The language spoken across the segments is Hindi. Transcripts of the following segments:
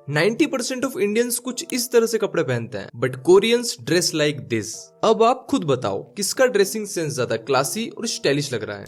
90% ऑफ इंडियंस कुछ इस तरह से कपड़े पहनते हैं, but Koreans dress like this. अब आप खुद बताओ किसका ड्रेसिंग सेंस ज्यादा क्लासी और स्टाइलिश लग रहा है?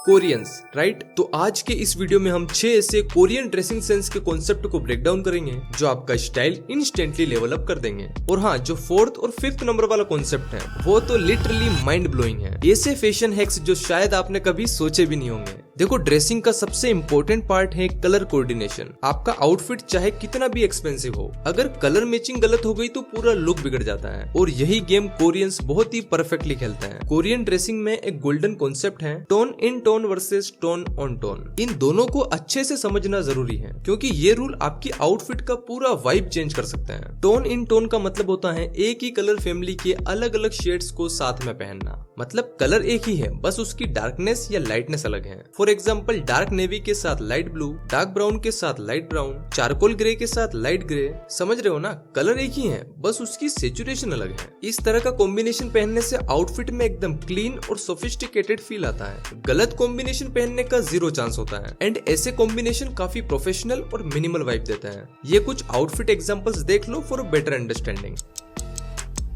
Koreans, right? तो आज के इस वीडियो में हम 6 ऐसे कोरियन ड्रेसिंग सेंस के कॉन्सेप्ट को ब्रेक डाउन करेंगे जो आपका स्टाइल इंस्टेंटली लेवल अप कर देंगे। और हाँ, जो 4th और 5th नंबर वाला कॉन्सेप्ट है वो तो लिटरली माइंड ब्लोइंग है। ऐसे फैशन हैक्स जो शायद आपने कभी सोचे भी नहीं होंगे। देखो, ड्रेसिंग का सबसे इम्पोर्टेंट पार्ट है कलर कोऑर्डिनेशन। आपका आउटफिट चाहे कितना भी एक्सपेंसिव हो, अगर कलर मैचिंग गलत हो गई तो पूरा लुक बिगड़ जाता है। और यही गेम कोरियंस बहुत ही परफेक्टली खेलते हैं। कोरियन ड्रेसिंग में एक गोल्डन कॉन्सेप्ट है, tone in tone versus tone on tone. इन दोनों को अच्छे से समझना जरूरी है, क्योंकि ये रूल आपकी आउटफिट का पूरा वाइब चेंज कर सकते हैं। टोन इन टोन का मतलब होता है एक ही कलर फैमिली के अलग अलग शेड्स को साथ में पहनना। मतलब कलर एक ही है, बस उसकी डार्कनेस या लाइटनेस अलग है। फॉर एग्जाम्पल, डार्क नेवी के साथ लाइट ब्लू, डार्क ब्राउन के साथ लाइट ब्राउन, चारकोल ग्रे के साथ लाइट ग्रे। समझ रहे हो ना? कलर एक ही है, बस उसकी सैचुरेशन अलग है। इस तरह का कॉम्बिनेशन पहनने से आउटफिट में एकदम क्लीन और सोफिस्टिकेटेड फील आता है। गलत कॉम्बिनेशन पहनने का 0 चांस होता है। एंड ऐसे कॉम्बिनेशन काफी प्रोफेशनल और मिनिमल वाइब देते हैं। ये कुछ आउटफिट एग्जांपल्स देख लो फॉर बेटर अंडरस्टैंडिंग।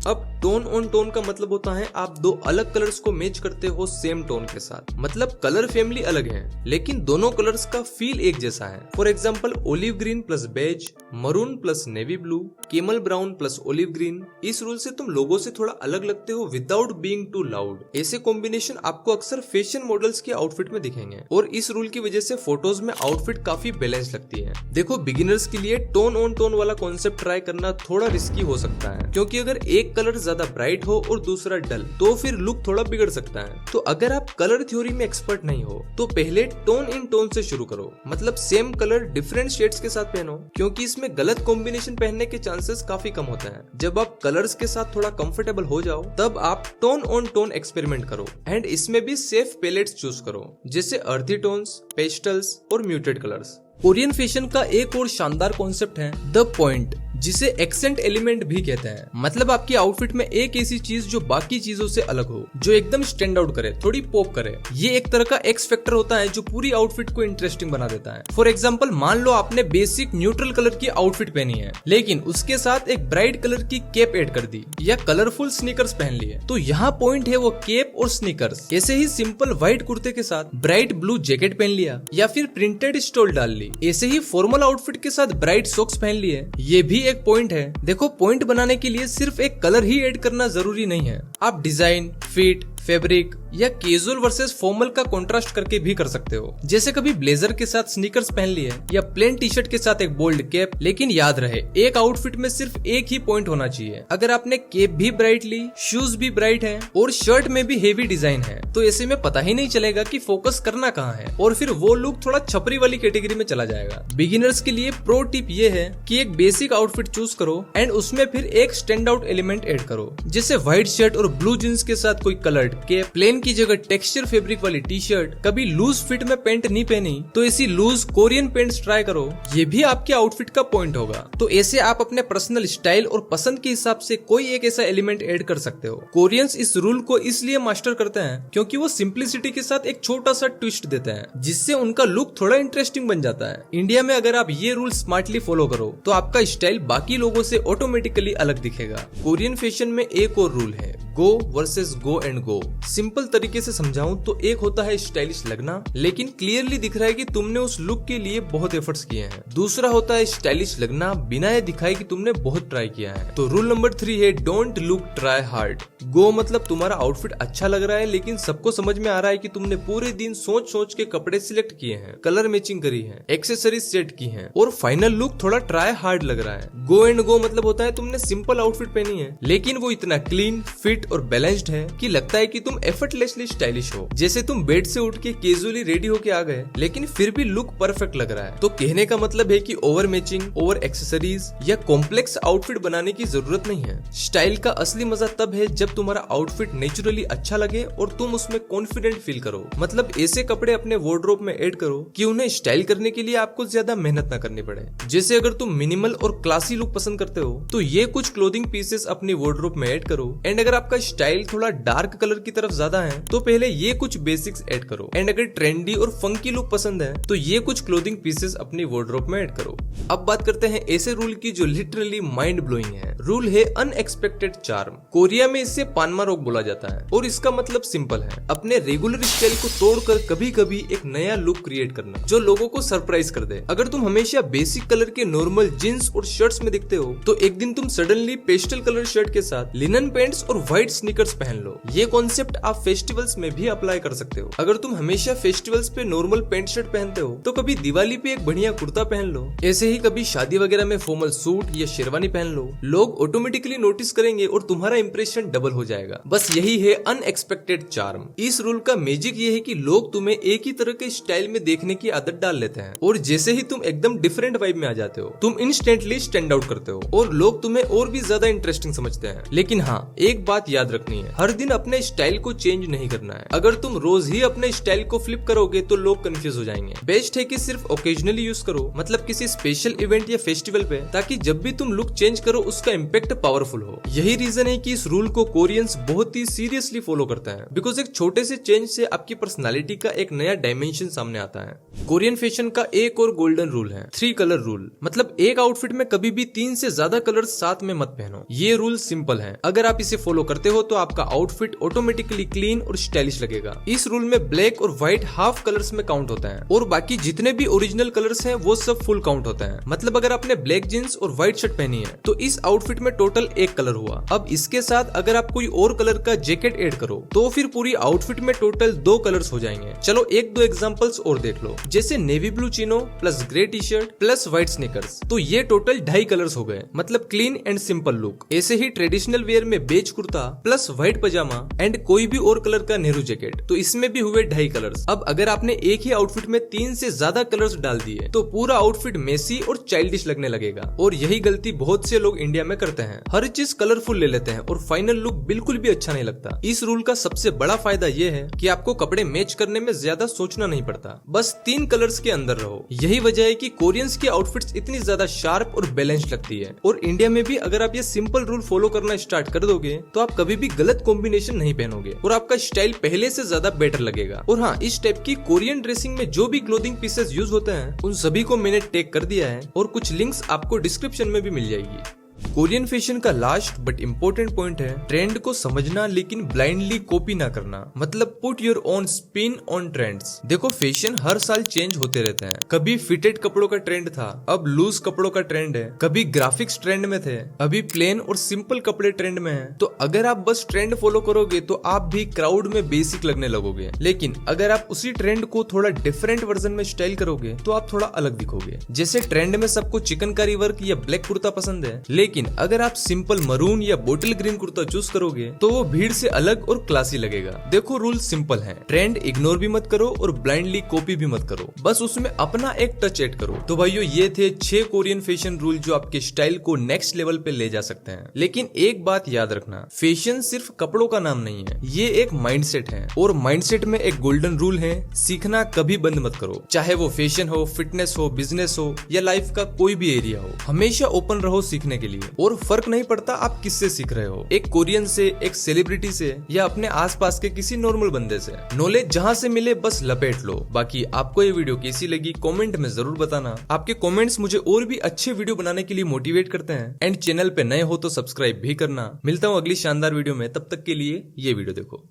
अब टोन ऑन टोन का मतलब होता है आप 2 अलग कलर्स को मैच करते हो सेम टोन के साथ। मतलब कलर फैमिली अलग है, लेकिन दोनों कलर्स का फील एक जैसा है। For example, olive green plus beige, maroon plus navy blue, camel brown plus olive green. इस रूल से तुम लोगों से थोड़ा अलग लगते हो विदाउट बीइंग टू लाउड। ऐसे कॉम्बिनेशन आपको अक्सर फैशन मॉडल्स के आउटफिट में दिखेंगे, और इस रूल की वजह से फोटोज में आउटफिट काफी बैलेंस लगती है। देखो, बिगिनर्स के लिए टोन ऑन टोन वाला कॉन्सेप्ट ट्राई करना थोड़ा रिस्की हो सकता है, क्योंकि अगर एक कलर ज्यादा ब्राइट हो और दूसरा डल तो फिर लुक थोड़ा बिगड़ सकता है। तो अगर आप कलर थ्योरी में एक्सपर्ट नहीं हो तो पहले टोन इन टोन से शुरू करो। मतलब सेम कलर डिफरेंट शेड्स के साथ पहनो, क्योंकि इसमें गलत कॉम्बिनेशन पहनने के चांसेस काफी कम होते हैं। जब आप कलर्स के साथ थोड़ा कंफर्टेबल हो जाओ तब आप टोन ऑन टोन एक्सपेरिमेंट करो। एंड इसमें भी सेफ पैलेट्स चूज करो, जैसे अर्थी टोन्स, पेस्टल्स और म्यूटेड कलर्स। कोरियन फैशन का एक और शानदार कॉन्सेप्ट है द पॉइंट, जिसे एक्सेंट एलिमेंट भी कहते हैं। मतलब आपकी आउटफिट में एक ऐसी चीज जो बाकी चीजों से अलग हो, जो एकदम स्टैंड आउट करे, थोड़ी पॉप करे। ये एक तरह का एक्स फैक्टर होता है जो पूरी आउटफिट को इंटरेस्टिंग बना देता है। फॉर एग्जांपल, मान लो आपने बेसिक न्यूट्रल कलर की आउटफिट पहनी है, लेकिन उसके साथ एक ब्राइट कलर की कैप ऐड कर दी या कलरफुल स्नीकर्स पहन लिए, तो यहाँ पॉइंट है वो कैप और स्नीकर्स। ऐसे ही सिंपल व्हाइट कुर्ते के साथ ब्राइट ब्लू जैकेट पहन लिया या फिर प्रिंटेड स्टोल डाल ली। ऐसे ही फॉर्मल आउटफिट के साथ ब्राइट सॉक्स पहन लिए। ये भी एक पॉइंट है। देखो, पॉइंट बनाने के लिए सिर्फ एक कलर ही ऐड करना जरूरी नहीं है। आप डिजाइन, फिट, फैब्रिक या कैजुअल वर्सेस फॉर्मल का कंट्रास्ट करके भी कर सकते हो। जैसे कभी ब्लेजर के साथ स्नीकर्स पहन लिए या प्लेन टी शर्ट के साथ एक बोल्ड कैप। लेकिन याद रहे, एक आउटफिट में सिर्फ एक ही पॉइंट होना चाहिए। अगर आपने कैप भी ब्राइट ली, शूज भी ब्राइट है और शर्ट में भी हेवी डिजाइन है, तो ऐसे में पता ही नहीं चलेगा कि फोकस करना कहाँ है, और फिर वो लुक थोड़ा छपरी वाली कैटेगरी में चला जाएगा। बिगिनर्स के लिए प्रो टिप ये है कि एक बेसिक आउटफिट चूज करो एंड उसमें फिर एक स्टैंड आउट एलिमेंट ऐड करो। जैसे व्हाइट शर्ट और ब्लू जींस के साथ कोई कलर्ड कैप, प्लेन की जगह टेक्सचर फैब्रिक वाली टी शर्ट। कभी लूज फिट में पैंट नहीं पहनी तो ऐसी लूज कोरियन पैंट्स ट्राई करो, ये भी आपके आउटफिट का पॉइंट होगा। तो ऐसे आप अपने पर्सनल स्टाइल और पसंद के हिसाब से कोई एक ऐसा एलिमेंट ऐड कर सकते हो। कोरियंस इस रूल को इसलिए मास्टर करते हैं क्योंकि वो सिंप्लिसिटी के साथ एक छोटा सा ट्विस्ट देते हैं, जिससे उनका लुक थोड़ा इंटरेस्टिंग बन जाता है। इंडिया में अगर आप ये रूल स्मार्टली फॉलो करो तो आपका स्टाइल बाकी लोगों से ऑटोमेटिकली अलग दिखेगा। कोरियन फैशन में एक और रूल है, go versus go and go. Simple तरीके से समझाऊं तो एक होता है स्टाइलिश लगना, लेकिन क्लियरली दिख रहा है कि तुमने उस लुक के लिए बहुत एफर्ट्स किए हैं। दूसरा होता है स्टाइलिश लगना बिना ये दिखाए कि तुमने बहुत ट्राई किया है। तो रूल नंबर 3 है डोंट लुक ट्राई हार्ड। गो मतलब तुम्हारा आउटफिट अच्छा लग रहा है, लेकिन सबको समझ में आ रहा है कि तुमने पूरे दिन सोच सोच के कपड़े सिलेक्ट किए हैं, कलर मैचिंग करी है, एक्सेसरीज सेट की है, और फाइनल लुक थोड़ा ट्राई हार्ड लग रहा है। गो एंड गो मतलब होता है तुमने सिंपल आउटफिट पहनी है, लेकिन वो इतना क्लीन, फिट और बैलेंस्ड है कि लगता है कि तुम एफर्टलेसली स्टाइलिश हो। जैसे तुम बेड से उठ के कैजुअली रेडी होके आ गए, लेकिन फिर भी लुक परफेक्ट लग रहा है। तो कहने का मतलब है कि ओवर मैचिंग, ओवर एक्सेसरीज या कॉम्प्लेक्स आउटफिट बनाने की जरूरत नहीं है। स्टाइल का असली मजा तब है जब जब तुम्हारा आउटफिट नेचुरली अच्छा लगे और तुम उसमें कॉन्फिडेंट फील करो। मतलब ऐसे कपड़े अपने वार्डरोब में ऐड करो कि उन्हें स्टाइल करने के लिए आपको ज्यादा मेहनत ना करनी पड़े। जैसे अगर तुम मिनिमल और क्लासी लुक पसंद करते हो तो ये कुछ क्लोथिंग पीसेस अपनी वार्डरोब में ऐड करो। एंड अगर आपका स्टाइल थोड़ा डार्क कलर की तरफ ज्यादा है तो पहले ये कुछ बेसिक्स ऐड करो। एंड अगर ट्रेंडी और फंकी लुक पसंद है तो ये कुछ क्लोथिंग पीसेस अपनी वार्डरोब में ऐड करो। अब बात करते हैं ऐसे रूल की जो लिटरली माइंड ब्लोइंग है। रूल है अनएक्सपेक्टेड चार्म। कोरिया में इसे पानमा रोक बोला जाता है और इसका मतलब सिंपल है, अपने रेगुलर स्टाइल को तोड़कर कभी कभी एक नया लुक क्रिएट करना जो लोगों को सरप्राइज कर दे। अगर तुम हमेशा बेसिक कलर के नॉर्मल जींस और शर्ट्स में दिखते हो तो एक दिन तुम सडनली पेस्टल कलर शर्ट के साथ लिनन पैंट्स और व्हाइट स्नीकर्स पहन लो। ये कॉन्सेप्ट आप फेस्टिवल्स में भी अप्लाई कर सकते हो। अगर तुम हमेशा फेस्टिवल्स पे नॉर्मल पैंट शर्ट पहनते हो तो कभी दिवाली पे एक बढ़िया कुर्ता पहन लो। ऐसे ही कभी शादी वगैरह में फॉर्मल सूट या शेरवानी पहन लो। लोग ऑटोमेटिकली नोटिस करेंगे और तुम्हारा इंप्रेशन डबल हो जाएगा। बस यही है अनएक्सपेक्टेड चार्म। इस रूल का मैजिक ये है कि लोग तुम्हें एक ही तरह के स्टाइल में देखने की आदत डाल लेते हैं और जैसे ही तुम एकदम डिफरेंट वाइब में आ जाते हो तुम इंस्टेंटली स्टैंड आउट करते हो और लोग तुम्हें और भी ज्यादा इंटरेस्टिंग समझते हैं। लेकिन हाँ, एक बात याद रखनी है, हर दिन अपने स्टाइल को चेंज नहीं करना है। अगर तुम रोज ही अपने स्टाइल को फ्लिप करोगे तो लोग कंफ्यूज हो जाएंगे। बेस्ट है कि सिर्फ ओकेजनली यूज करो, मतलब किसी स्पेशल इवेंट या फेस्टिवल पे, ताकि जब भी तुम लुक चेंज करो उसका इम्पैक्ट पावरफुल हो। यही रीजन है कि इस रूल को कोरियंस बहुत ही सीरियसली फॉलो करता है, बिकॉज एक छोटे से चेंज से आपकी पर्सनालिटी का एक नया डायमेंशन सामने आता है। कोरियन फैशन का एक और गोल्डन रूल है 3 कलर रूल। मतलब एक आउटफिट में कभी भी 3 से ज्यादा कलर साथ में मत पहनो। ये रूल सिंपल है, अगर आप इसे फॉलो करते हो तो आपका आउटफिट ऑटोमेटिकली क्लीन और स्टाइलिश लगेगा। इस रूल में ब्लैक और व्हाइट हाफ कलर्स में काउंट होता है और बाकी जितने भी ओरिजिनल कलर्स हैं वो सब फुल काउंट होता है। मतलब अगर आपने ब्लैक जींस और व्हाइट शर्ट पहनी है तो इस आउटफिट में टोटल 1 कलर हुआ। अब इसके साथ अगर आप कोई और कलर का जैकेट ऐड करो तो फिर पूरी आउटफिट में टोटल 2 कलर्स हो जाएंगे। चलो 1-2 एग्जांपल्स और देख लो, जैसे navy blue chino plus grey T shirt plus white sneakers, तो ये टोटल 2.5 कलर्स हो गए। मतलब क्लीन एंड सिंपल लुक। ऐसे ही ट्रेडिशनल वेयर में beige kurta plus white pyjama and कोई भी और कलर का नेहरू जैकेट, तो इसमें भी हुए 2.5 कलर्स। अब अगर आपने एक ही आउटफिट में 3 से ज्यादा कलर्स डाल दिए तो पूरा आउटफिट मेसी और चाइल्डिश लगने लगेगा। और यही गलती बहुत से लोग इंडिया में करते हैं, हर चीज कलरफुल ले लेते हैं और फाइनल लुक बिल्कुल भी अच्छा नहीं लगता। इस रूल का सबसे बड़ा फायदा ये है कि आपको कपड़े मैच करने में ज्यादा सोचना नहीं पड़ता, बस 3 कलर्स के अंदर रहो। यही वजह है कि कोरियंस की आउटफिट्स इतनी ज्यादा शार्प और बैलेंस्ड लगती है। और इंडिया में भी अगर आप ये सिंपल रूल फॉलो करना स्टार्ट कर दोगे तो आप कभी भी गलत कॉम्बिनेशन नहीं पहनोगे और आपका स्टाइल पहले से ज्यादा बेटर लगेगा। और हाँ, इस टाइप की कोरियन ड्रेसिंग में जो भी क्लोथिंग पीसेस यूज होते हैं उन सभी को मैंने टैग कर दिया है और कुछ लिंक्स आपको डिस्क्रिप्शन में भी मिल जाएगी। कोरियन फैशन का लास्ट बट इम्पोर्टेंट पॉइंट है ट्रेंड को समझना लेकिन ब्लाइंडली कॉपी ना करना। मतलब put your own spin on trends. देखो, फैशन हर साल चेंज होते रहते हैं। कभी फिटेड कपड़ों का ट्रेंड था, अब लूज कपड़ों का ट्रेंड है। कभी ग्राफिक्स ट्रेंड में थे, अभी प्लेन और सिंपल कपड़े ट्रेंड में हैं। तो अगर आप बस ट्रेंड फॉलो करोगे तो आप भी क्राउड में बेसिक लगने लगोगे। लेकिन अगर आप उसी ट्रेंड को थोड़ा डिफरेंट वर्जन में स्टाइल करोगे तो आप थोड़ा अलग दिखोगे। जैसे ट्रेंड में सबको चिकनकारी वर्क या ब्लैक कुर्ता पसंद है, लेकिन अगर आप सिंपल मरून या बोटल ग्रीन कुर्ता चूज करोगे तो वो भीड़ से अलग और क्लासी लगेगा। देखो, रूल सिंपल है, ट्रेंड इग्नोर भी मत करो और ब्लाइंडली कॉपी भी मत करो, बस उसमें अपना एक टच ऐड करो। तो भाइयों, ये थे 6 कोरियन फैशन रूल जो आपके स्टाइल को नेक्स्ट लेवल पे ले जा सकते हैं। लेकिन एक बात याद रखना, फैशन सिर्फ कपड़ों का नाम नहीं है, ये एक माइंडसेट है और माइंडसेट में एक गोल्डन रूल है, सीखना कभी बंद मत करो। चाहे वो फैशन हो, फिटनेस हो, बिजनेस हो या लाइफ का कोई भी एरिया हो, हमेशा ओपन रहो सीखने के लिए। और फर्क नहीं पड़ता आप किससे सीख रहे हो, एक कोरियन से, एक सेलिब्रिटी से या अपने आसपास के किसी नॉर्मल बंदे से। नॉलेज जहां से मिले बस लपेट लो। बाकी आपको ये वीडियो कैसी लगी कमेंट में जरूर बताना। आपके कमेंट्स मुझे और भी अच्छे वीडियो बनाने के लिए मोटिवेट करते हैं। एंड चैनल पे नए हो तो सब्सक्राइब भी करना। मिलता हूँ अगली शानदार वीडियो में, तब तक के लिए ये वीडियो देखो।